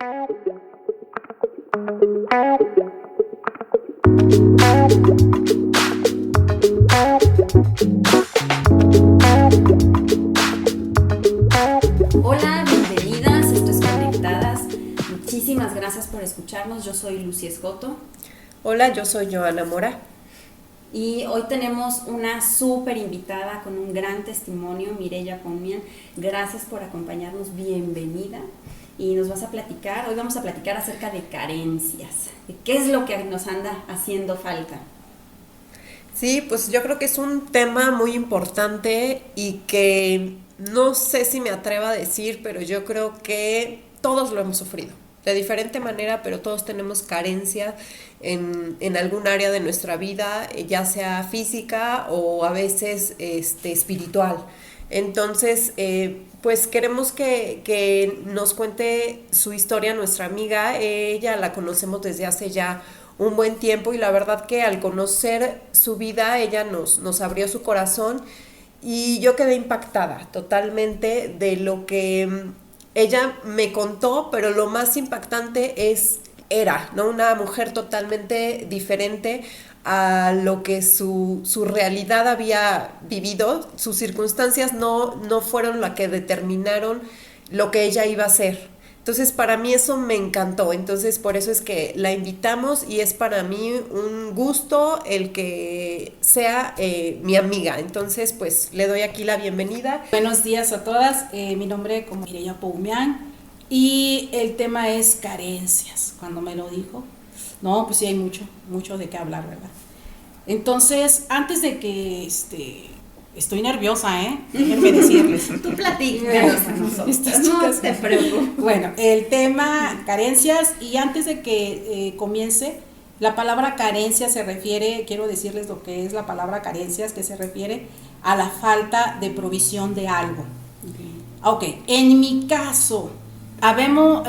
Hola, bienvenidas, esto es Conectadas. Muchísimas gracias por escucharnos. Yo soy Lucy Escoto. Hola, yo soy Joana Mora. Y hoy tenemos una súper invitada con un gran testimonio, Mireya Comian. Gracias por acompañarnos, bienvenida. Y hoy vamos a platicar acerca de carencias, de qué es lo que nos anda haciendo falta. Sí, pues yo creo que es un tema muy importante y que no sé si me atrevo a decir, pero yo creo que todos lo hemos sufrido. De diferente manera, pero todos tenemos carencia en algún área de nuestra vida, ya sea física o a veces espiritual. Entonces, pues queremos que nos cuente su historia nuestra amiga. Ella la conocemos desde hace ya un buen tiempo y la verdad que al conocer su vida ella nos abrió su corazón y yo quedé impactada totalmente de lo que ella me contó, pero lo más impactante era, ¿no? Una mujer totalmente diferente a lo que su realidad había vivido. Sus circunstancias no fueron las que determinaron lo que ella iba a hacer. Entonces para mí eso me encantó, entonces por eso es que la invitamos y es para mí un gusto el que sea mi amiga. Entonces pues le doy aquí la bienvenida. Buenos días a todas, mi nombre es Mireya Comian y el tema es carencias. Cuando me lo dijo, no, pues sí hay mucho de qué hablar, ¿verdad? Entonces, antes de que estoy nerviosa, déjenme decirles. Tú platícanos a nosotros. Estas chicas, no te preocupes. Bueno, el tema carencias, y antes de que comience, la palabra carencia se refiere, quiero decirles lo que es la palabra carencias, que se refiere a la falta de provisión de algo. Ok, en mi caso, habemos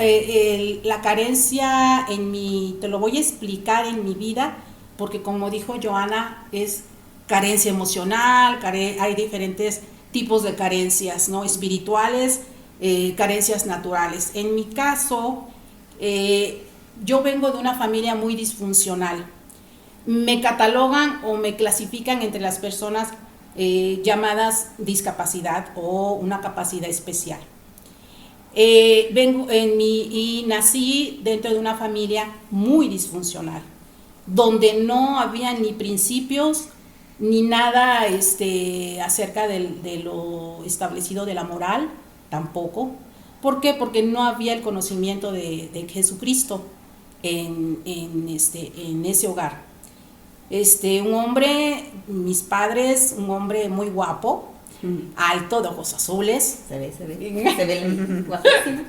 la carencia te lo voy a explicar en mi vida, porque como dijo Joana, es carencia emocional, hay diferentes tipos de carencias, ¿no? Espirituales, carencias naturales. En mi caso, yo vengo de una familia muy disfuncional. Me catalogan o me clasifican entre las personas llamadas discapacidad o una capacidad especial. Y nací dentro de una familia muy disfuncional, donde no había ni principios ni nada acerca de lo establecido de la moral, tampoco. ¿Por qué? Porque no había el conocimiento de Jesucristo en ese hogar. Un hombre, mis padres, un hombre muy guapo, alto, de ojos azules. Se ve guapísimo.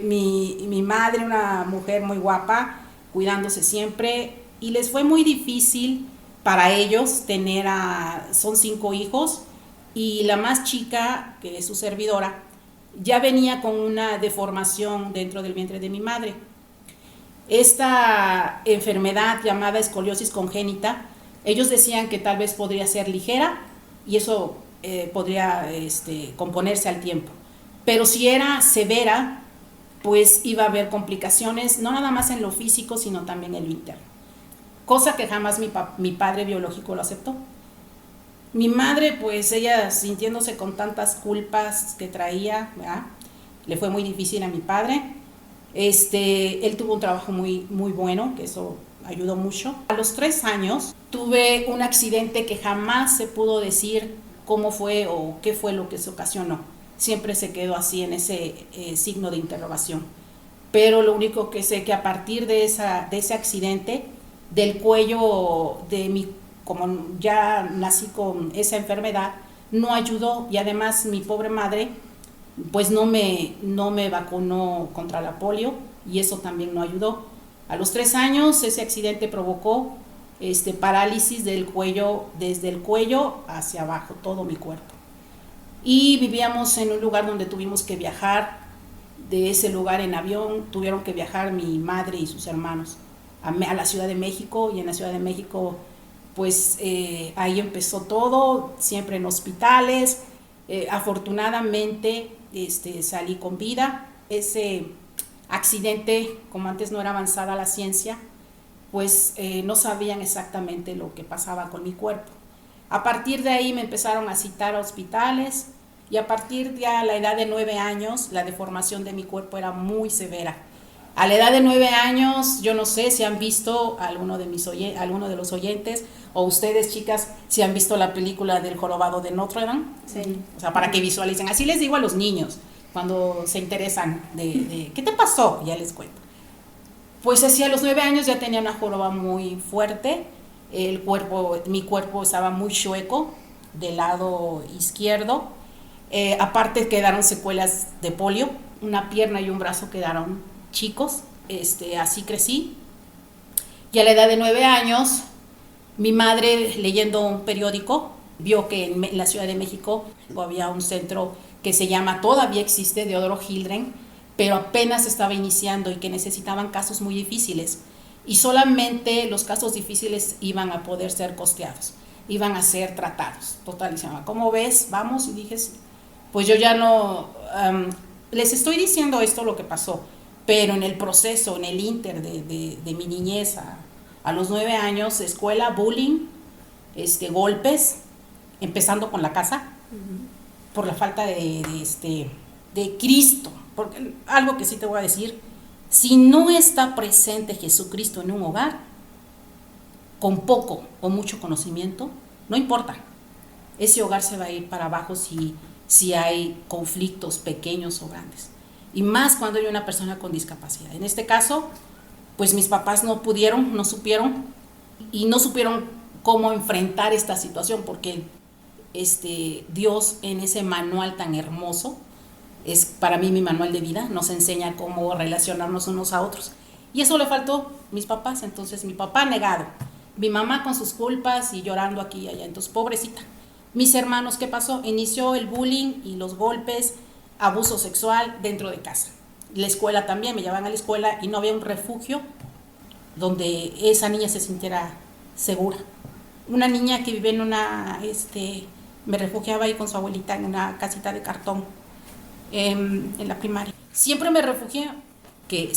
Mi madre, una mujer muy guapa, cuidándose siempre, y les fue muy difícil para ellos son 5 hijos, y la más chica, que es su servidora, ya venía con una deformación dentro del vientre de mi madre. Esta enfermedad llamada escoliosis congénita, ellos decían que tal vez podría ser ligera y eso podría componerse al tiempo. Pero si era severa, pues iba a haber complicaciones, no nada más en lo físico, sino también en lo interno. Cosa que jamás mi padre biológico lo aceptó. Mi madre, pues ella sintiéndose con tantas culpas que traía, ¿verdad? Le fue muy difícil a mi padre. Él tuvo un trabajo muy, muy bueno, que eso ayudó mucho. A los 3 años tuve un accidente que jamás se pudo decir cómo fue o qué fue lo que se ocasionó. Siempre se quedó así en ese signo de interrogación. Pero lo único que sé que a partir de ese accidente, del cuello como ya nací con esa enfermedad, no ayudó, y además mi pobre madre pues no me vacunó contra la polio y eso también no ayudó. A los 3 años ese accidente provocó parálisis del cuello, desde el cuello hacia abajo, todo mi cuerpo. Y vivíamos en un lugar donde tuvimos que viajar, de ese lugar en avión tuvieron que viajar mi madre y sus hermanos a la Ciudad de México, y en la Ciudad de México pues ahí empezó todo, siempre en hospitales. Afortunadamente salí con vida. Ese accidente, como antes no era avanzada la ciencia, pues no sabían exactamente lo que pasaba con mi cuerpo. A partir de ahí me empezaron a citar a hospitales y a partir de la edad de 9 años la deformación de mi cuerpo era muy severa. A la edad de 9 años, yo no sé si han visto alguno de los oyentes o ustedes, chicas, si han visto la película del Jorobado de Notre Dame. Sí. O sea, para que visualicen. Así les digo a los niños cuando se interesan de ¿qué te pasó? Ya les cuento. Pues así a los 9 años ya tenía una joroba muy fuerte. Mi cuerpo estaba muy chueco del lado izquierdo. Aparte quedaron secuelas de polio. Una pierna y un brazo quedaron chicos. Así crecí. Y a la edad de 9 años, mi madre, leyendo un periódico, vio que en la Ciudad de México había un centro que se llama, todavía existe, Deodoro Children, pero apenas estaba iniciando y que necesitaban casos muy difíciles. Y solamente los casos difíciles iban a poder ser costeados, iban a ser tratados. Total, y se llama, ¿cómo ves? Vamos. Y dije, sí. Pues yo ya no, les estoy diciendo esto lo que pasó, pero en el proceso, en el inter de mi niñez a los 9 años, escuela, bullying, golpes, empezando con la casa, por la falta de Cristo. Porque algo que sí te voy a decir, si no está presente Jesucristo en un hogar, con poco o mucho conocimiento, no importa, ese hogar se va a ir para abajo si hay conflictos pequeños o grandes. Y más cuando hay una persona con discapacidad. En este caso, pues mis papás no supieron cómo enfrentar esta situación, porque Dios en ese manual tan hermoso, es para mí mi manual de vida, nos enseña cómo relacionarnos unos a otros. Y eso le faltó a mis papás. Entonces mi papá negado, mi mamá con sus culpas y llorando aquí y allá. Entonces pobrecita. Mis hermanos, ¿qué pasó? Inició el bullying y los golpes, abuso sexual dentro de casa. La escuela también, me llevaban a la escuela y no había un refugio donde esa niña se sintiera segura. Una niña que vive me refugiaba ahí con su abuelita en una casita de cartón en la primaria. Siempre me refugié que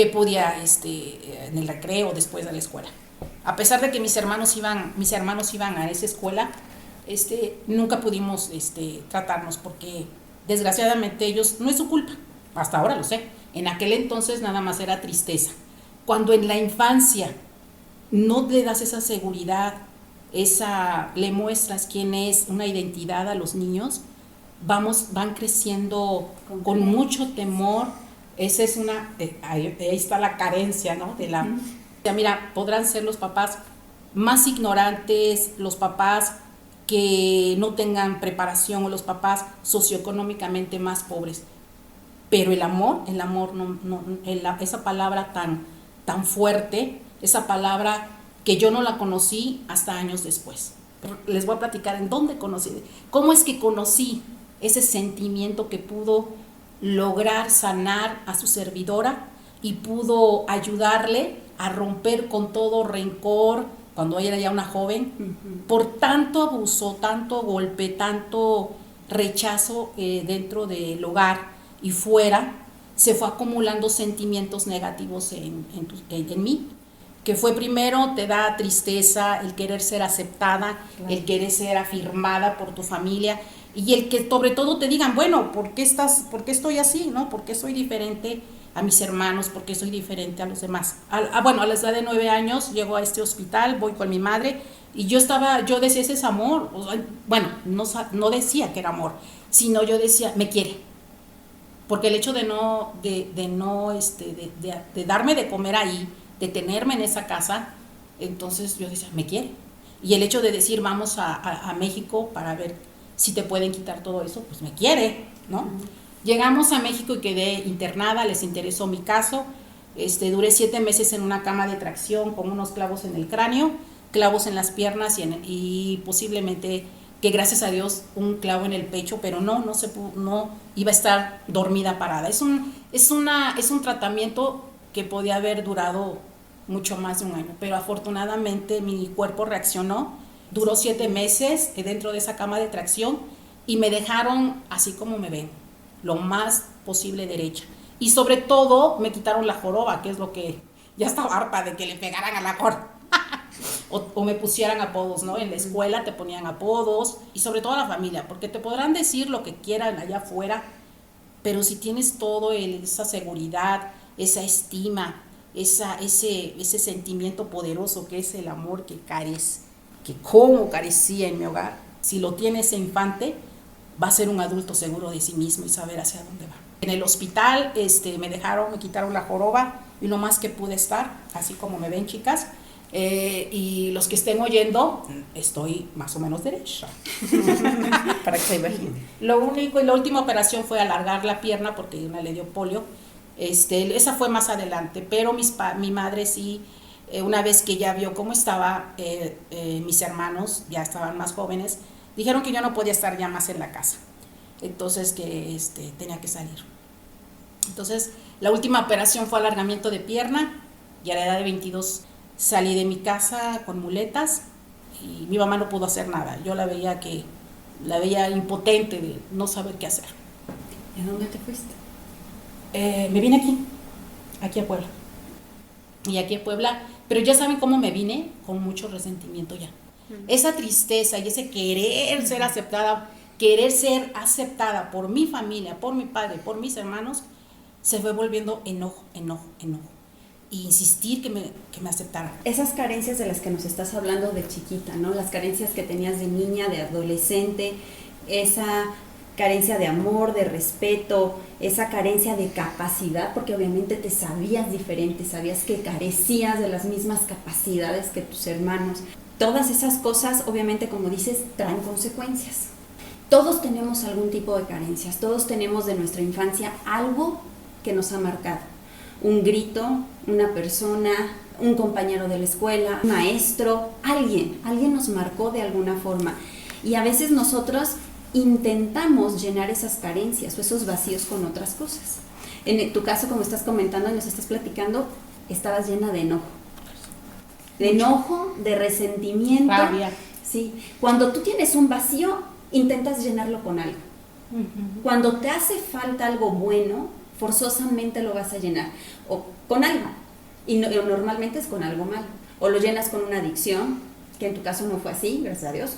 podía en el recreo después de la escuela. A pesar de que mis hermanos iban a esa escuela, nunca pudimos tratarnos porque desgraciadamente ellos, no es su culpa, hasta ahora lo sé, en aquel entonces nada más era tristeza. Cuando en la infancia no le das esa seguridad, le muestras quién es, una identidad a los niños, van creciendo con mucho temor. Esa es ahí está la carencia, ¿no? Mira, podrán ser los papás más ignorantes, los papás que no tengan preparación o los papás socioeconómicamente más pobres, pero el amor esa palabra tan fuerte, esa palabra que yo no la conocí hasta años después. Les voy a platicar en dónde conocí, cómo es que conocí ese sentimiento que pudo lograr sanar a su servidora y pudo ayudarle a romper con todo rencor cuando ella era ya una joven, por tanto abuso, tanto golpe, tanto rechazo dentro del hogar y fuera, se fue acumulando sentimientos negativos en mí, que fue primero, te da tristeza, el querer ser aceptada, claro, el querer ser afirmada por tu familia, y el que sobre todo te digan, bueno, ¿por qué estoy así? ¿No? ¿Por qué soy diferente a mis hermanos? ¿Por qué soy diferente a los demás? A la edad de 9 años llego a este hospital, voy con mi madre, y yo decía, ese es amor. Bueno, no decía que era amor, sino yo decía, me quiere. Porque el hecho de darme de comer ahí, de tenerme en esa casa, entonces yo decía, me quiere. Y el hecho de decir, vamos a México para ver si te pueden quitar todo eso, pues me quiere, ¿no? Llegamos a México y quedé internada, les interesó mi caso. Duré 7 meses en una cama de tracción con unos clavos en el cráneo, clavos en las piernas y posiblemente, que gracias a Dios, un clavo en el pecho, pero no iba a estar dormida parada. Es un tratamiento que podía haber durado mucho más de un año, pero afortunadamente mi cuerpo reaccionó. Duró 7 meses dentro de esa cama de tracción y me dejaron así como me ven, lo más posible derecha. Y sobre todo me quitaron la joroba, que es lo que ya estaba harta de que le pegaran a la joroba. O me pusieran apodos, ¿no? En la escuela te ponían apodos y sobre todo a la familia, porque te podrán decir lo que quieran allá afuera, pero si tienes todo esa seguridad, esa estima, ese sentimiento poderoso que es el amor que como carecía en mi hogar, si lo tiene ese infante, va a ser un adulto seguro de sí mismo y saber hacia dónde va. En el hospital me quitaron la joroba y lo más que pude estar, así como me ven, chicas. Y los que estén oyendo, estoy más o menos derecha. Para que se imaginen. La última operación fue alargar la pierna porque una le dio polio. Esa fue más adelante, pero mi madre sí, una vez que ya vio cómo estaba, mis hermanos ya estaban más jóvenes, dijeron que yo no podía estar ya más en la casa. Entonces que tenía que salir. Entonces la última operación fue alargamiento de pierna y a la edad de 22 salí de mi casa con muletas y mi mamá no pudo hacer nada. Yo la veía impotente de no saber qué hacer. ¿Y a dónde te fuiste? Me vine aquí a Puebla. Y aquí a Puebla, pero ya saben cómo me vine, con mucho resentimiento ya. Esa tristeza y ese querer ser aceptada por mi familia, por mi padre, por mis hermanos, se fue volviendo enojo. Y insistir que me aceptaran. Esas carencias de las que nos estás hablando de chiquita, ¿no? Las carencias que tenías de niña, de adolescente, esa carencia de amor, de respeto, esa carencia de capacidad, porque obviamente te sabías diferente, sabías que carecías de las mismas capacidades que tus hermanos. Todas esas cosas, obviamente, como dices, traen consecuencias. Todos tenemos algún tipo de carencias, todos tenemos de nuestra infancia algo que nos ha marcado. Un grito, una persona, un compañero de la escuela, un maestro, alguien nos marcó de alguna forma. Y a veces nosotros intentamos llenar esas carencias o esos vacíos con otras cosas. En tu caso, como estás comentando y nos estás platicando, estabas llena de enojo. De enojo, de resentimiento. Rabia. Sí. Cuando tú tienes un vacío, intentas llenarlo con algo. Cuando te hace falta algo bueno, forzosamente lo vas a llenar o con algo, y normalmente es con algo malo, o lo llenas con una adicción, que en tu caso no fue así, gracias a Dios,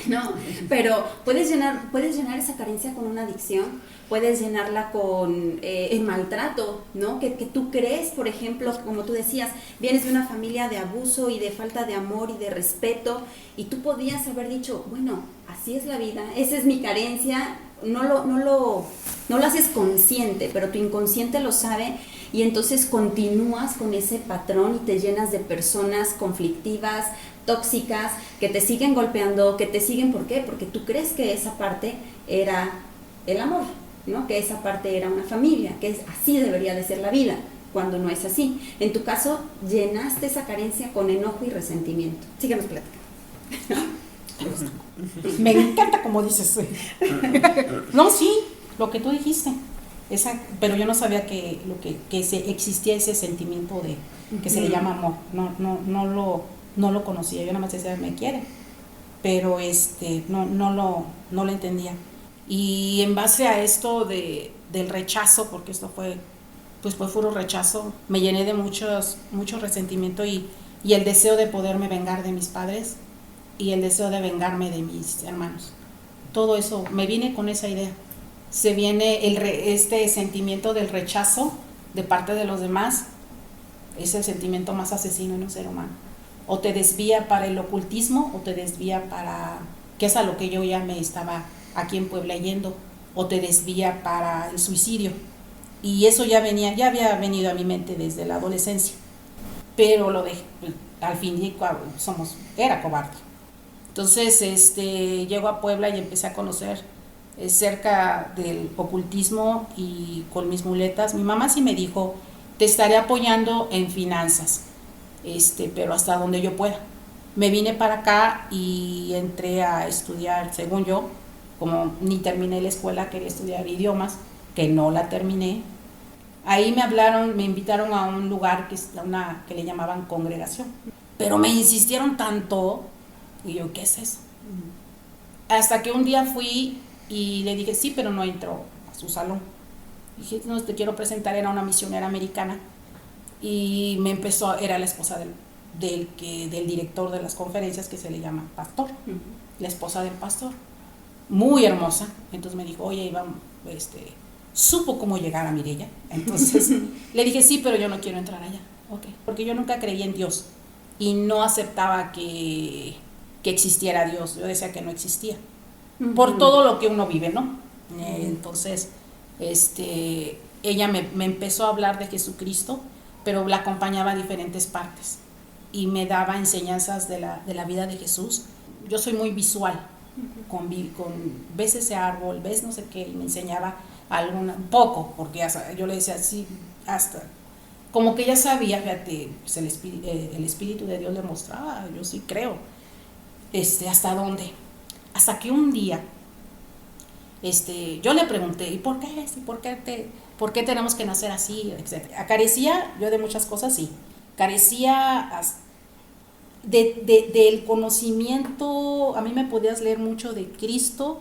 no, pero puedes llenar esa carencia con una adicción, puedes llenarla con el maltrato, ¿no? Que tú crees, por ejemplo, como tú decías, vienes de una familia de abuso y de falta de amor y de respeto, y tú podías haber dicho, bueno, así es la vida, esa es mi carencia. No lo haces consciente, pero tu inconsciente lo sabe, y entonces continúas con ese patrón y te llenas de personas conflictivas, tóxicas, que te siguen golpeando, que te siguen, ¿por qué? Porque tú crees que esa parte era el amor, ¿no? Que esa parte era una familia, que así debería de ser la vida, cuando no es así. En tu caso, llenaste esa carencia con enojo y resentimiento. Síguenos platicando. Me encanta como dices. No, sí, lo que tú dijiste. Pero yo no sabía que existía ese sentimiento que se le llama amor. No lo conocía. Yo nada más decía, me quiere. Pero no lo entendía. Y en base a esto del rechazo, porque esto fue puro rechazo, me llené de mucho resentimiento y el deseo de poderme vengar de mis padres y el deseo de vengarme de mis hermanos. Todo eso, me vine con esa idea. Se viene este sentimiento del rechazo de parte de los demás, es el sentimiento más asesino en un ser humano. O te desvía para el ocultismo, o te desvía para, que es a lo que yo ya me estaba aquí en Puebla yendo, o te desvía para el suicidio. Y eso ya había venido a mi mente desde la adolescencia. Pero lo dejé, al fin era cobarde. Entonces llego a Puebla y empecé a conocer cerca del ocultismo y con mis muletas. Mi mamá sí me dijo, te estaré apoyando en finanzas, pero hasta donde yo pueda. Me vine para acá y entré a estudiar, según yo, como ni terminé la escuela, quería estudiar idiomas, que no la terminé. Ahí me invitaron a un lugar que le llamaban congregación, pero me insistieron tanto. Y yo, ¿qué es eso? Hasta que un día fui y le dije, sí, pero no entro a su salón. Dije, no, te quiero presentar, era una misionera americana. Y me empezó, era la esposa del director de las conferencias, que se le llama pastor, la esposa del pastor, muy hermosa. Entonces me dijo, oye, Iván, supo cómo llegar a Mireya. Entonces le dije, sí, pero yo no quiero entrar allá. Okay. Porque yo nunca creí en Dios y no aceptaba que existiera Dios. Yo decía que no existía, por todo lo que uno vive, ¿no? Entonces, ella me empezó a hablar de Jesucristo, pero la acompañaba a diferentes partes y me daba enseñanzas de la vida de Jesús. Yo soy muy visual, ves ese árbol, ves no sé qué, y me enseñaba un poco, porque yo le decía así, hasta como que ya sabía, fíjate, pues el Espíritu de Dios le mostraba, yo sí creo, hasta dónde, hasta que un día, yo le pregunté, ¿y por qué? ¿Por qué tenemos que nacer así? Etcétera. Carecía yo de muchas cosas, sí, carecía del conocimiento. A mí me podías leer mucho de Cristo,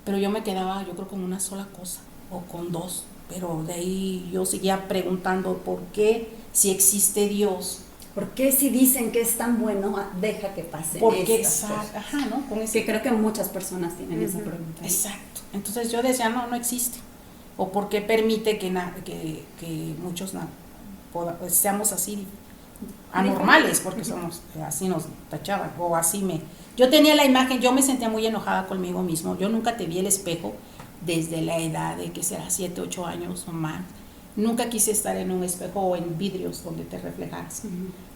pero yo me quedaba, yo creo, con una sola cosa, o con dos, pero de ahí yo seguía preguntando por qué, si existe Dios. ¿Por qué si dicen que es tan bueno, deja que pase? Porque, ajá, ¿no? Que creo que muchas personas tienen esa pregunta. Exacto. Entonces yo decía, no existe. O por qué permite que muchos seamos así anormales, porque somos, así nos tachaban, o así yo tenía la imagen, yo me sentía muy enojada conmigo mismo. Yo nunca te vi el espejo desde la edad de, que será 7, 8 años o más. Nunca quise estar en un espejo o en vidrios donde te reflejaras.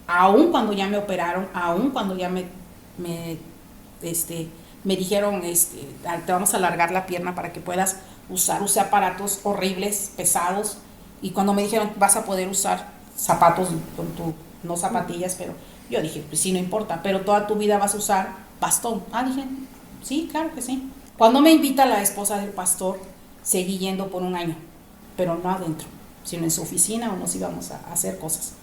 Aún cuando ya me operaron, aún cuando ya me dijeron, te vamos a alargar la pierna para que puedas usé aparatos horribles, pesados, y cuando me dijeron, vas a poder usar zapatos no zapatillas, pero yo dije, pues sí, no importa, pero toda tu vida vas a usar bastón. Dije, sí, claro que sí. Cuando me invita la esposa del pastor, seguí yendo por un año, pero no adentro, sino en su oficina, o nos íbamos a hacer cosas.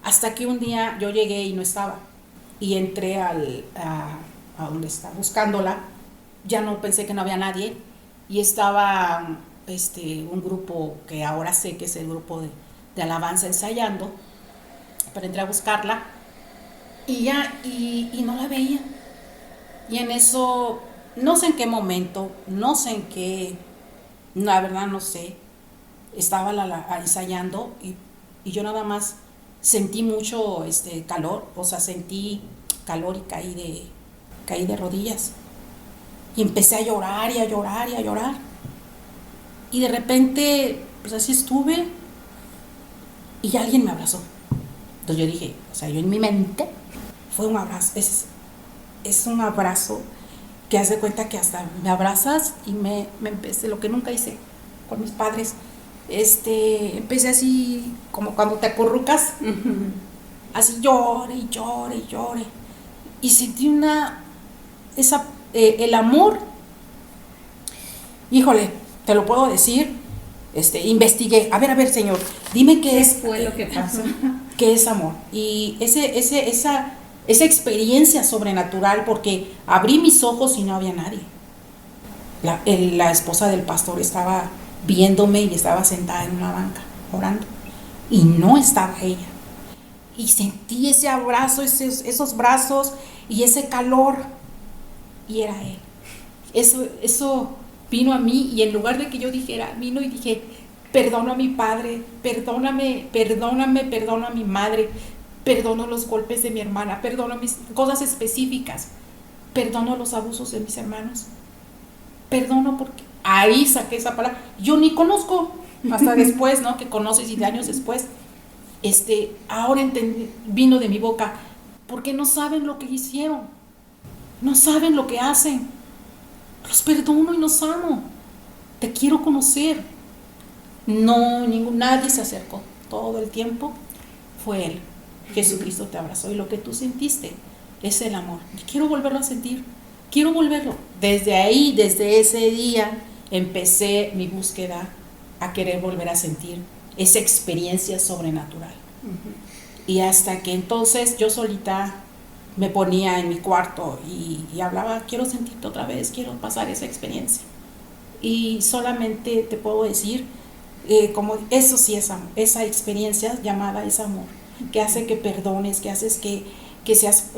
Hasta que un día yo llegué y no estaba, y entré a donde está buscándola. Ya no, pensé que no había nadie, y estaba un grupo que ahora sé que es el grupo de alabanza ensayando, pero entré a buscarla y no la veía. Y en eso, no sé en qué momento, la verdad no sé, estaba ensayando y yo nada más sentí mucho calor, sentí calor y caí de rodillas. Y empecé a llorar y a llorar y a llorar. Y de repente, pues así estuve y alguien me abrazó. Entonces yo dije, yo en mi mente fue un abrazo, es un abrazo que hace cuenta que hasta me abrazas y me empecé, lo que nunca hice con mis padres, empecé así como cuando te acurrucas, así llore y llore y llore. Y sentí el amor, híjole, te lo puedo decir, investigué, a ver, Señor, dime qué fue lo que pasó, qué es amor, y esa experiencia sobrenatural, porque abrí mis ojos y no había nadie. La esposa del pastor estaba viéndome y estaba sentada en una banca orando, y no estaba ella, y sentí ese abrazo, esos brazos y ese calor, y era él. Eso vino a mí, y en lugar de que yo dijera, vino y dije, perdono a mi padre, perdóname a mi madre, perdono los golpes de mi hermana, perdono mis cosas específicas, perdono los abusos de mis hermanos, perdono, porque ahí saqué esa palabra. Yo ni conozco, hasta después, ¿no? Que conoces, y de años después, ahora entendí, vino de mi boca, porque no saben lo que hicieron, no saben lo que hacen. Los perdono y los amo. Te quiero conocer. No, nadie se acercó. Todo el tiempo fue Él. Jesucristo te abrazó, y lo que tú sentiste es el amor. Quiero volverlo a sentir. Quiero volverlo. Desde ahí, desde ese día, empecé mi búsqueda a querer volver a sentir esa experiencia sobrenatural. Y hasta que entonces yo solita me ponía en mi cuarto y hablaba, quiero sentirte otra vez, quiero pasar esa experiencia. Y solamente te puedo decir como eso sí es amor, esa experiencia llamada es amor, que hace que perdones, que haces que seas,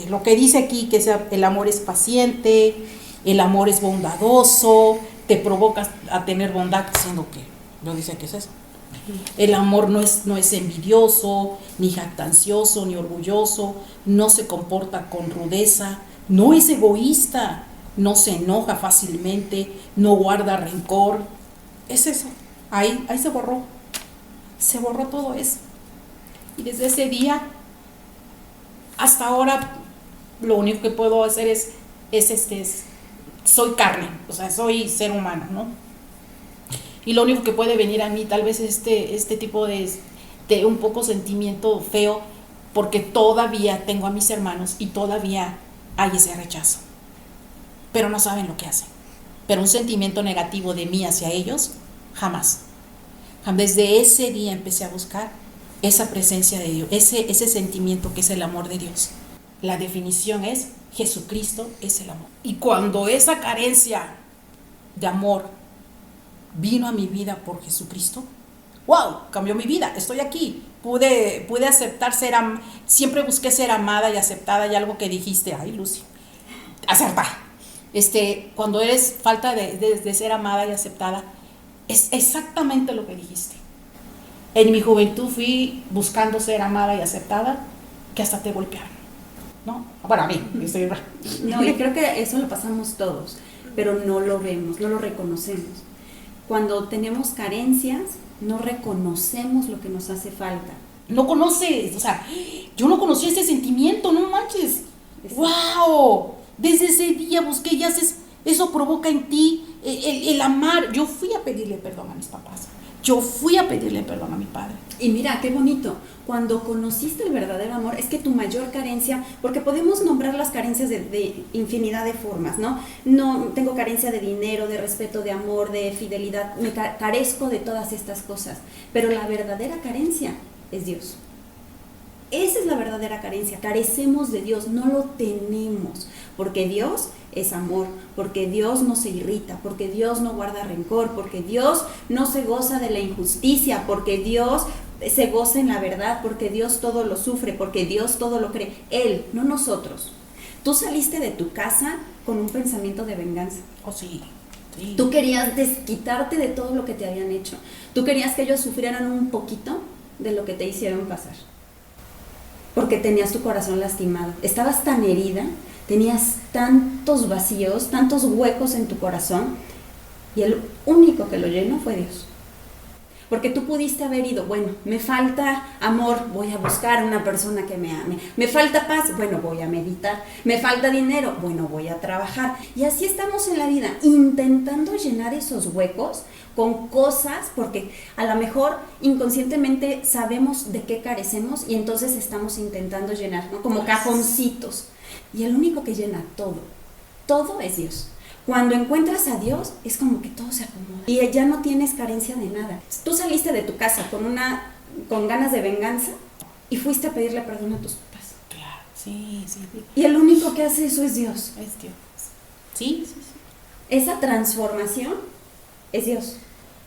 lo que dice aquí, que sea, el amor es paciente, el amor es bondadoso, te provoca a tener bondad, siendo que no dice que es eso. El amor no es envidioso, ni jactancioso, ni orgulloso, no se comporta con rudeza, no es egoísta, no se enoja fácilmente, no guarda rencor. Es eso. Ahí se borró todo eso. Y desde ese día hasta ahora lo único que puedo hacer es soy carne, o sea, soy ser humano, ¿no? Y lo único que puede venir a mí tal vez es este tipo de un poco sentimiento feo, porque todavía tengo a mis hermanos y todavía hay ese rechazo, pero no saben lo que hacen. Pero un sentimiento negativo de mí hacia ellos, jamás. Desde ese día empecé a buscar esa presencia de Dios, ese sentimiento que es el amor de Dios. La definición es: Jesucristo es el amor. Y cuando esa carencia de amor vino a mi vida por Jesucristo, ¡wow! Cambió mi vida, estoy aquí. Pude aceptar siempre busqué ser amada y aceptada, y algo que dijiste, ay Lucy, acertar. Cuando eres falta de ser amada y aceptada, es exactamente lo que dijiste. En mi juventud fui buscando ser amada y aceptada, que hasta te golpearon, ¿no? Bueno, a mí, estoy... No, y creo que eso lo pasamos todos, pero no lo vemos, no lo reconocemos. Cuando tenemos carencias, no reconocemos lo que nos hace falta. No conoces, o sea, yo no conocía ese sentimiento, no manches. ¡Wow! Desde ese día busqué, y eso provoca en ti el amar. Yo fui a pedirle perdón a mis papás. Yo fui a pedirle perdón a mi padre. Y mira, qué bonito, cuando conociste el verdadero amor, es que tu mayor carencia, porque podemos nombrar las carencias de infinidad de formas, ¿no? No tengo carencia de dinero, de respeto, de amor, de fidelidad, me carezco de todas estas cosas, pero la verdadera carencia es Dios. Esa es la verdadera carencia, carecemos de Dios, no lo tenemos, porque Dios es amor, porque Dios no se irrita, porque Dios no guarda rencor, porque Dios no se goza de la injusticia, porque Dios se goza en la verdad, porque Dios todo lo sufre, porque Dios todo lo cree, Él, no nosotros. Tú saliste de tu casa con un pensamiento de venganza. Oh, sí. Sí. Tú querías desquitarte de todo lo que te habían hecho, tú querías que ellos sufrieran un poquito de lo que te hicieron pasar, porque tenías tu corazón lastimado, estabas tan herida, tenías tantos vacíos, tantos huecos en tu corazón, y el único que lo llenó fue Dios. Porque tú pudiste haber ido, bueno, me falta amor, voy a buscar una persona que me ame. Me falta paz, bueno, voy a meditar. Me falta dinero, bueno, voy a trabajar. Y así estamos en la vida, intentando llenar esos huecos con cosas, porque a lo mejor inconscientemente sabemos de qué carecemos y entonces estamos intentando llenar, ¿no? Como cajoncitos. Y el único que llena todo es Dios. Cuando encuentras a Dios, es como que todo se acomoda y ya no tienes carencia de nada. Tú saliste de tu casa con ganas de venganza y fuiste a pedirle perdón a tus papás. Claro, sí. Y el único que hace eso es Dios. Es Dios. Sí. Esa transformación es Dios.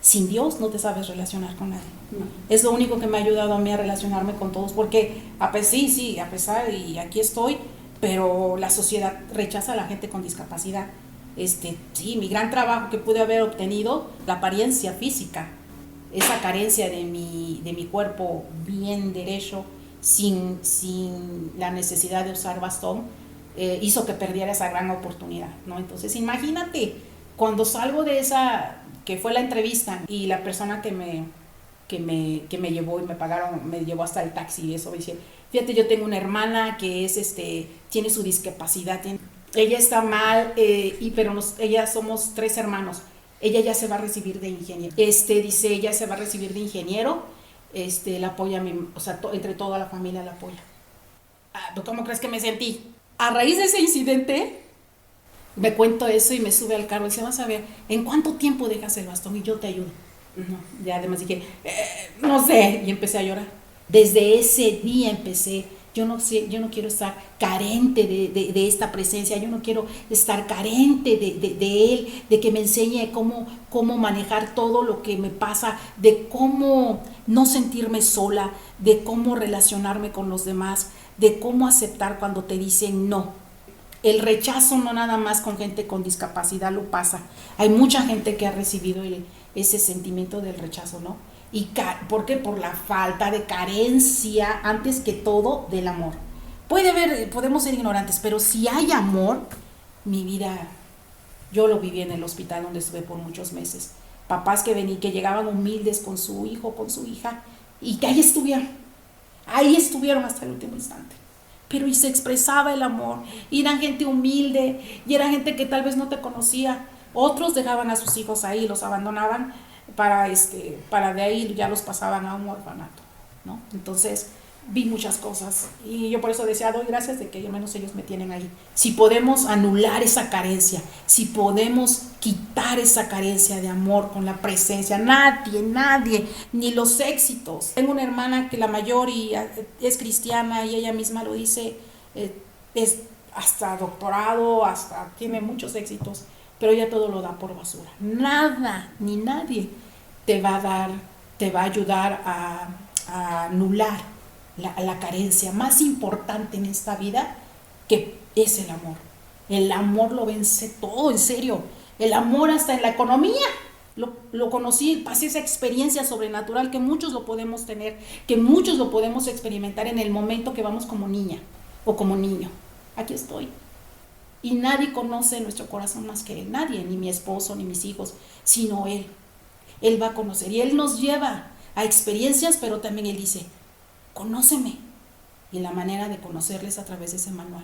Sin Dios no te sabes relacionar con nadie. No. Es lo único que me ha ayudado a mí a relacionarme con todos, porque a pesar, y aquí estoy, pero la sociedad rechaza a la gente con discapacidad. Sí, mi gran trabajo que pude haber obtenido, la apariencia física, esa carencia de mi cuerpo bien derecho, sin la necesidad de usar bastón, hizo que perdiera esa gran oportunidad, ¿no? Entonces imagínate, cuando salgo de esa, que fue la entrevista, y la persona que me llevó y me llevó hasta el taxi y eso, me dice, fíjate, yo tengo una hermana que tiene su discapacidad, ella está mal, pero ella somos 3 hermanos. Ella ya se va a recibir de ingeniero. Dice, ella se va a recibir de ingeniero. La apoya, entre toda la familia la apoya. ¿Tú cómo crees que me sentí? A raíz de ese incidente, me cuento eso y me sube al carro y dice, vas a ver, ¿en cuánto tiempo dejas el bastón? Y yo te ayudo. No, ya además dije, no sé, y empecé a llorar. Desde ese día empecé yo no quiero estar carente de esta presencia, yo no quiero estar carente de Él, de que me enseñe cómo manejar todo lo que me pasa, de cómo no sentirme sola, de cómo relacionarme con los demás, de cómo aceptar cuando te dicen no. El rechazo no nada más con gente con discapacidad lo pasa. Hay mucha gente que ha recibido ese sentimiento del rechazo, ¿no? ¿Y por qué? Por la falta de carencia, antes que todo, del amor. Podemos ser ignorantes, pero si hay amor, mi vida, yo lo viví en el hospital donde estuve por muchos meses. Papás que llegaban humildes con su hijo, con su hija, y que ahí estuvieron hasta el último instante. Pero y se expresaba el amor, y eran gente humilde, y era gente que tal vez no te conocía. Otros dejaban a sus hijos ahí, los abandonaban para de ahí ya los pasaban a un orfanato, ¿no? Entonces vi muchas cosas, y yo por eso decía, doy gracias de que al menos ellos me tienen ahí. Si podemos anular esa carencia, si podemos quitar esa carencia de amor con la presencia, nadie, ni los éxitos. Tengo una hermana que la mayor y es cristiana, y ella misma lo dice, es hasta doctorado, hasta tiene muchos éxitos, pero ella todo lo da por basura. Nada ni nadie te va a ayudar a anular la carencia más importante en esta vida, que es el amor. El amor lo vence todo, en serio. El amor hasta en la economía. Lo conocí, pasé esa experiencia sobrenatural que muchos lo podemos tener, que muchos lo podemos experimentar en el momento que vamos como niña o como niño. Aquí estoy. Y nadie conoce nuestro corazón más que Él, nadie, ni mi esposo, ni mis hijos, sino Él. Él va a conocer, y Él nos lleva a experiencias, pero también Él dice, conóceme. Y la manera de conocerles a través de ese manual,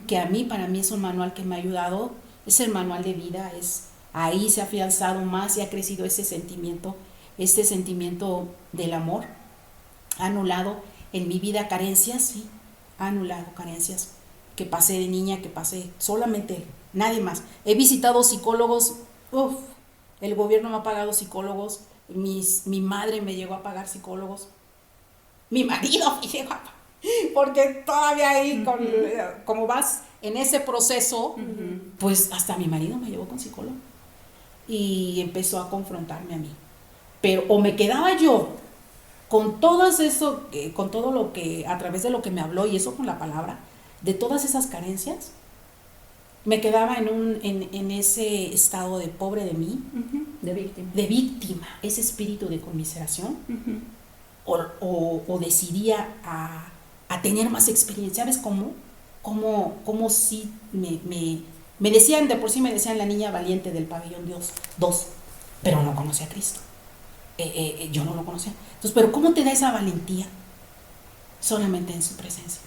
que para mí es un manual que me ha ayudado, es el manual de vida, ahí se ha afianzado más y ha crecido ese sentimiento del amor. Ha anulado en mi vida carencias, sí, ha anulado carencias que pasé de niña, que pasé solamente Él, nadie más. He visitado psicólogos, el gobierno me ha pagado psicólogos, mi madre me llegó a pagar psicólogos, mi marido me llegó a pagar, porque todavía ahí, como vas en ese proceso, pues hasta mi marido me llevó con psicólogo y empezó a confrontarme a mí. Pero o me quedaba yo con todo eso, con todo lo que, a través de lo que me habló, y eso con la palabra, de todas esas carencias, me quedaba en ese estado de pobre de mí, de víctima, ese espíritu de conmiseración, o decidía a tener más experiencia. ¿Sabes cómo? Como si me decían, de por sí me decían la niña valiente del pabellón 2, pero no conocía a Cristo. Yo no lo conocía. Entonces, ¿pero cómo te da esa valentía? Solamente en su presencia.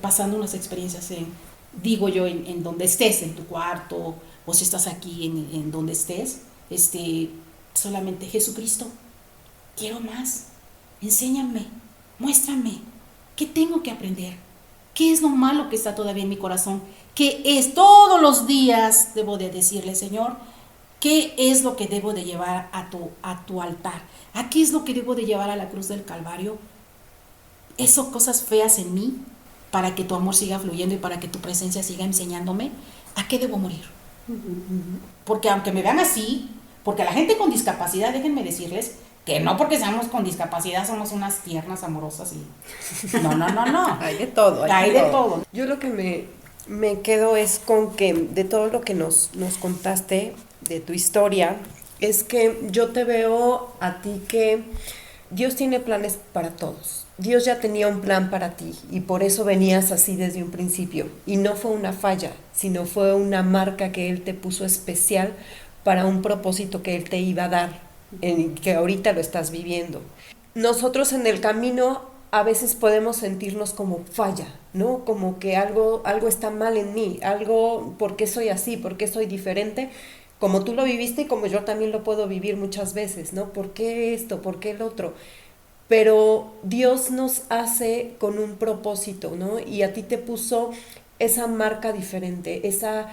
Pasando unas experiencias en donde estés, en tu cuarto, o si estás aquí en donde estés, solamente Jesucristo, quiero más, enséñame, muéstrame, ¿qué tengo que aprender? ¿Qué es lo malo que está todavía en mi corazón? ¿Qué es? Todos los días debo de decirle, Señor, ¿qué es lo que debo de llevar a tu altar? ¿A qué es lo que debo de llevar a la cruz del Calvario? Esas cosas feas en mí, para que tu amor siga fluyendo y para que tu presencia siga enseñándome, ¿a qué debo morir? Porque aunque me vean así, porque la gente con discapacidad, déjenme decirles que no porque seamos con discapacidad somos unas tiernas, amorosas y... No. Hay de todo. Hay de todo. Yo lo que me quedo es con que de todo lo que nos contaste, de tu historia, es que yo te veo a ti que Dios tiene planes para todos. Dios ya tenía un plan para ti y por eso venías así desde un principio. Y no fue una falla, sino fue una marca que Él te puso especial para un propósito que Él te iba a dar, que ahorita lo estás viviendo. Nosotros en el camino a veces podemos sentirnos como falla, ¿no? Como que algo está mal en mí, ¿por qué soy así? ¿Por qué soy diferente? Como tú lo viviste y como yo también lo puedo vivir muchas veces, ¿no? ¿Por qué esto? ¿Por qué el otro? Pero Dios nos hace con un propósito, ¿no? Y a ti te puso esa marca diferente, esa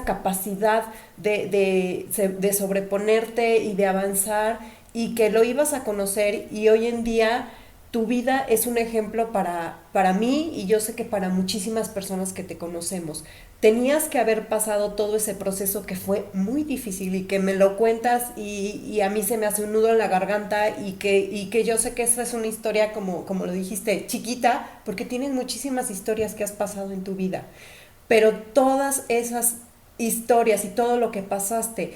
capacidad de sobreponerte y de avanzar, y que lo ibas a conocer, y hoy en día tu vida es un ejemplo para mí y yo sé que para muchísimas personas que te conocemos. Tenías que haber pasado todo ese proceso que fue muy difícil y que me lo cuentas y a mí se me hace un nudo en la garganta y que yo sé que esa es una historia, como lo dijiste, chiquita, porque tienes muchísimas historias que has pasado en tu vida. Pero todas esas historias y todo lo que pasaste,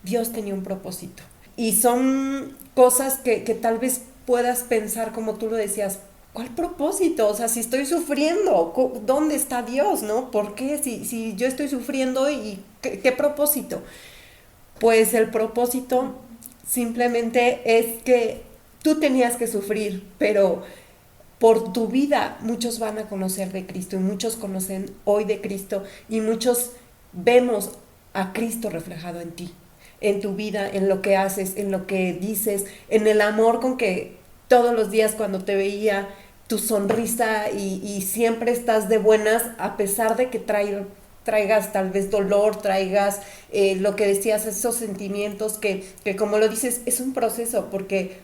Dios tenía un propósito. Y son cosas que tal vez puedas pensar, como tú lo decías, ¿cuál propósito? O sea, si estoy sufriendo, ¿dónde está Dios, no? ¿Por qué? Si yo estoy sufriendo, ¿y qué propósito? Pues el propósito simplemente es que tú tenías que sufrir, pero por tu vida muchos van a conocer de Cristo y muchos conocen hoy de Cristo y muchos vemos a Cristo reflejado en ti, en tu vida, en lo que haces, en lo que dices, en el amor con que todos los días cuando te veía, tu sonrisa y siempre estás de buenas a pesar de que traigas tal vez dolor, traigas lo que decías, esos sentimientos que como lo dices, es un proceso porque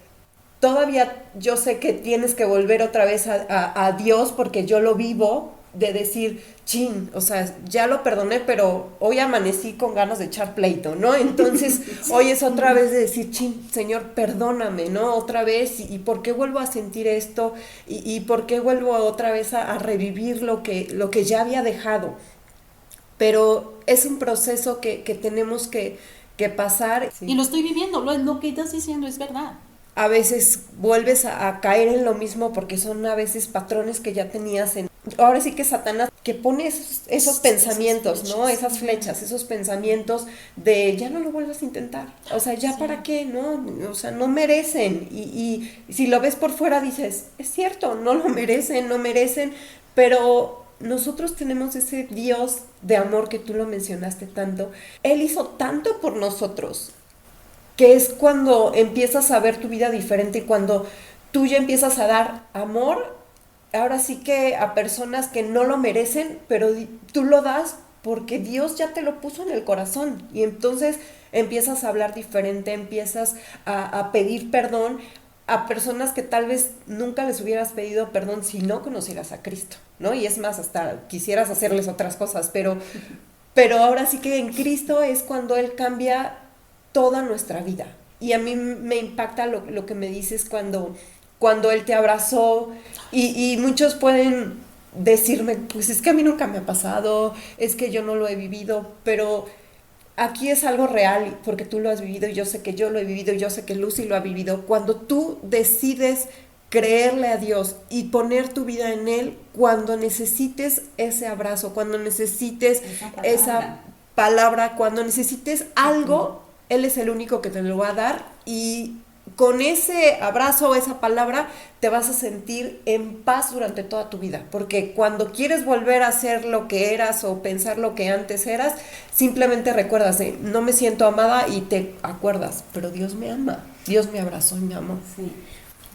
todavía yo sé que tienes que volver otra vez a Dios porque yo lo vivo, de decir, chin, o sea, ya lo perdoné, pero hoy amanecí con ganas de echar pleito, ¿no? Entonces, hoy es otra vez de decir, chin, Señor, perdóname, ¿no? Otra vez, ¿y por qué vuelvo a sentir esto? ¿Y por qué vuelvo otra vez a revivir lo que ya había dejado? Pero es un proceso que tenemos que pasar. Y lo estoy viviendo, lo que estás diciendo es verdad. A veces vuelves a caer en lo mismo porque son a veces patrones que ya tenías ahora sí que Satanás que pone esos pensamientos, ¿no? Esas flechas, esos pensamientos de ya no lo vuelvas a intentar, o sea, ya para qué, ¿no? O sea, no merecen y si lo ves por fuera dices, es cierto, no lo merecen, no merecen, pero nosotros tenemos ese Dios de amor que tú lo mencionaste tanto. Él hizo tanto por nosotros que es cuando empiezas a ver tu vida diferente y cuando tú ya empiezas a dar amor, ahora sí que a personas que no lo merecen, pero tú lo das porque Dios ya te lo puso en el corazón y entonces empiezas a hablar diferente, empiezas a pedir perdón a personas que tal vez nunca les hubieras pedido perdón si no conocieras a Cristo, ¿no? Y es más, hasta quisieras hacerles otras cosas, pero ahora sí que en Cristo es cuando Él cambia toda nuestra vida. Y a mí me impacta lo que me dices cuando Él te abrazó y muchos pueden decirme, pues es que a mí nunca me ha pasado, es que yo no lo he vivido, pero aquí es algo real porque tú lo has vivido y yo sé que yo lo he vivido y yo sé que Lucy lo ha vivido. Cuando tú decides creerle a Dios y poner tu vida en Él, cuando necesites ese abrazo, cuando necesites esa palabra, cuando necesites algo, Él es el único que te lo va a dar y con ese abrazo o esa palabra te vas a sentir en paz durante toda tu vida, porque cuando quieres volver a ser lo que eras o pensar lo que antes eras, simplemente recuerdas no me siento amada y te acuerdas, pero Dios me ama, Dios me abrazó y me amó. Sí.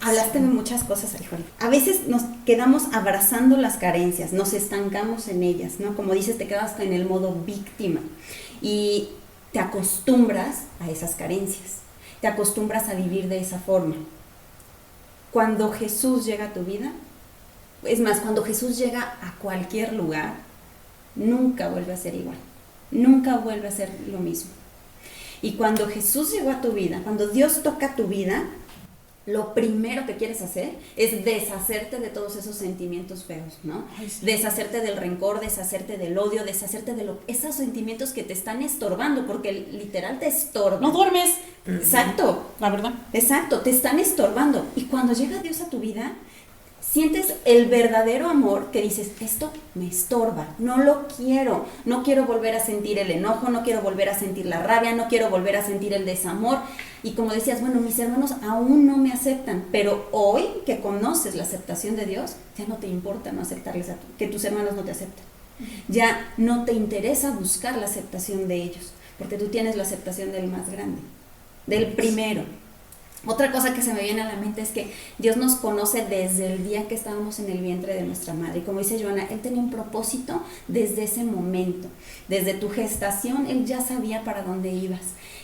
Hablaste de muchas cosas, Arijol. A veces nos quedamos abrazando las carencias, nos estancamos en ellas, ¿no? Como dices, te quedas en el modo víctima y te acostumbras a esas carencias, te acostumbras a vivir de esa forma. Cuando Jesús llega a tu vida, es más, cuando Jesús llega a cualquier lugar, nunca vuelve a ser igual, nunca vuelve a ser lo mismo. Y cuando Jesús llegó a tu vida, cuando Dios toca tu vida, lo primero que quieres hacer es deshacerte de todos esos sentimientos feos, ¿no? Ay, sí. Deshacerte del rencor, deshacerte del odio, deshacerte de esos sentimientos que te están estorbando, porque literal te estorban. No duermes. Exacto. La verdad. Exacto, te están estorbando. Y cuando llega Dios a tu vida, sientes el verdadero amor que dices, esto me estorba, no lo quiero, no quiero volver a sentir el enojo, no quiero volver a sentir la rabia, no quiero volver a sentir el desamor. Y como decías, bueno, mis hermanos aún no me aceptan, pero hoy que conoces la aceptación de Dios, ya no te importa no aceptarles que tus hermanos no te acepten. Ya no te interesa buscar la aceptación de ellos, porque tú tienes la aceptación del más grande, del primero. Otra cosa que se me viene a la mente es que Dios nos conoce desde el día que estábamos en el vientre de nuestra madre. Y como dice Joana, Él tenía un propósito desde ese momento. Desde tu gestación, Él ya sabía para dónde ibas.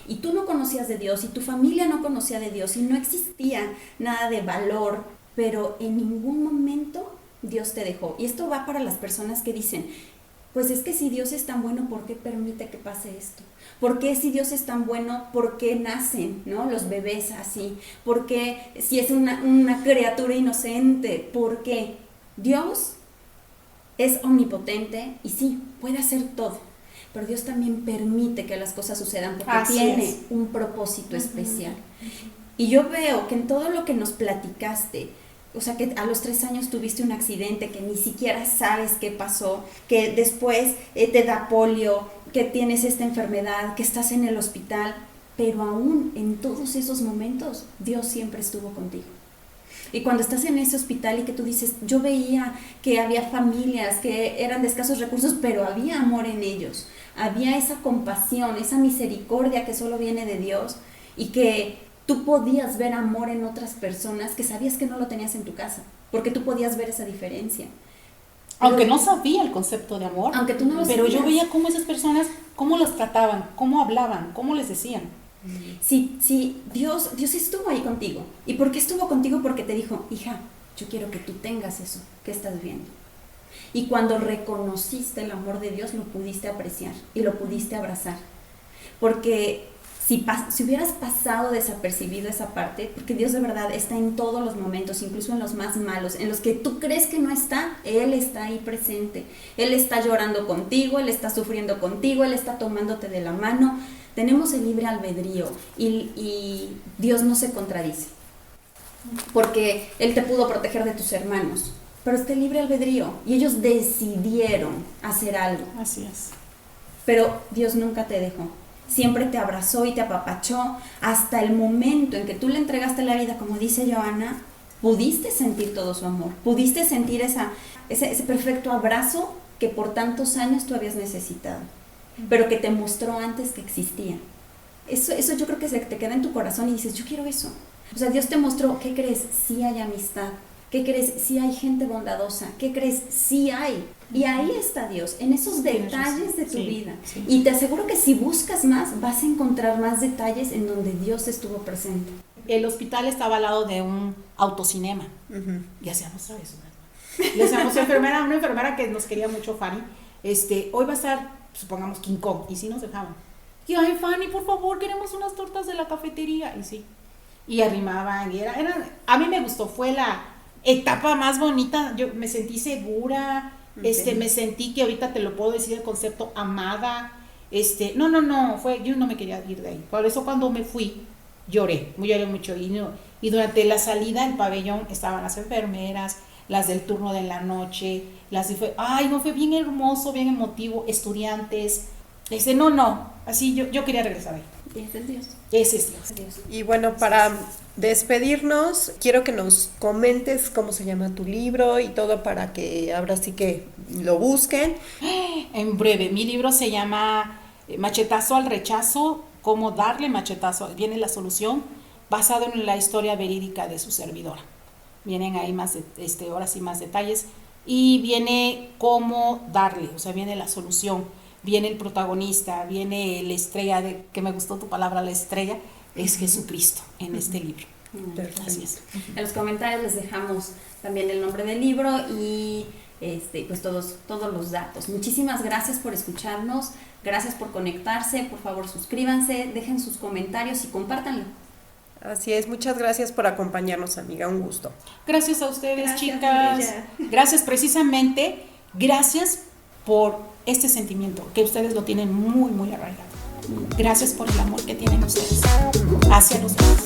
Y tú no conocías de Dios, y tu familia no conocía de Dios, y no existía nada de valor pero en ningún momento Dios te dejó. Y esto va para las personas que dicen, pues es que si Dios es tan bueno, ¿por qué permite que pase esto? ¿Por qué si Dios es tan bueno, por qué nacen, ¿no?, los bebés así? ¿Por qué si es una criatura inocente? ¿Por qué? Dios es omnipotente y sí, puede hacer todo, pero Dios también permite que las cosas sucedan porque tiene un propósito especial. Y yo veo que en todo lo que nos platicaste, o sea, que a los 3 años tuviste un accidente, que ni siquiera sabes qué pasó, que después te da polio, que tienes esta enfermedad, que estás en el hospital, pero aún en todos esos momentos, Dios siempre estuvo contigo. Y cuando estás en ese hospital y que tú dices, yo veía que había familias que eran de escasos recursos, pero había amor en ellos, había esa compasión, esa misericordia que solo viene de Dios, y que tú podías ver amor en otras personas que sabías que no lo tenías en tu casa, porque tú podías ver esa diferencia. Aunque no sabía el concepto de amor, aunque tú no lo pero sabías. yo veía cómo esas personas, cómo las trataban, cómo hablaban, cómo les decían. Sí, Dios estuvo ahí contigo. ¿Y por qué estuvo contigo? Porque te dijo, hija, yo quiero que tú tengas eso que estás viendo. Y cuando reconociste el amor de Dios, lo pudiste apreciar y lo pudiste abrazar. Porque si hubieras pasado desapercibido esa parte, porque Dios de verdad está en todos los momentos, incluso en los más malos, en los que tú crees que no está, Él está ahí presente. Él está llorando contigo, Él está sufriendo contigo, Él está tomándote de la mano. Tenemos el libre albedrío y Dios no se contradice, porque Él te pudo proteger de tus hermanos, pero está el libre albedrío y ellos decidieron hacer algo. Así es. Pero Dios nunca te dejó. Siempre te abrazó y te apapachó hasta el momento en que tú le entregaste la vida, como dice Joana, pudiste sentir todo su amor, pudiste sentir ese perfecto abrazo que por tantos años tú habías necesitado, pero que te mostró antes que existía. Eso yo creo que se te queda en tu corazón y dices, yo quiero eso. O sea, Dios te mostró, ¿qué crees? Sí hay amistad. ¿Qué crees? Sí hay gente bondadosa. ¿Qué crees? Sí hay. Y ahí está Dios, en esos detalles de tu vida. Sí. Y te aseguro que si buscas más, vas a encontrar más detalles en donde Dios estuvo presente. El hospital estaba al lado de un autocinema. Y hacíamos travesuras. Le decíamos a una enfermera que nos quería mucho, Fanny, hoy va a estar, supongamos, King Kong, y sí nos dejaban. Y ay, Fanny, por favor, queremos unas tortas de la cafetería. Y sí. Y arrimaban, y a mí me gustó, fue la etapa más bonita. Yo me sentí segura, me sentí que ahorita te lo puedo decir el concepto, amada. Yo no me quería ir de ahí. Por eso cuando me fui, lloré mucho. Y durante la salida del pabellón estaban las enfermeras, las del turno de la noche, fue bien hermoso, bien emotivo, estudiantes. Así yo quería regresar ahí. Ese es Dios. Ese es Dios. Y bueno, para despedirnos, quiero que nos comentes cómo se llama tu libro y todo para que ahora sí que lo busquen. En breve, mi libro se llama Machetazo al rechazo, cómo darle machetazo, viene la solución, basado en la historia verídica de su servidora. Vienen ahí más, ahora sí más detalles, y viene cómo darle, o sea, viene la solución, viene el protagonista, viene la estrella, que me gustó tu palabra, la estrella, es Jesucristo en este libro. Así es. En los comentarios les dejamos también el nombre del libro y pues todos los datos. Muchísimas gracias por escucharnos, gracias por conectarse, por favor suscríbanse, dejen sus comentarios y compártanlo. Así es, muchas gracias por acompañarnos, amiga, un gusto. Gracias a ustedes, gracias, chicas. Bella. Gracias precisamente, gracias por este sentimiento, que ustedes lo tienen muy, muy arraigado. Gracias por el amor que tienen ustedes hacia los demás.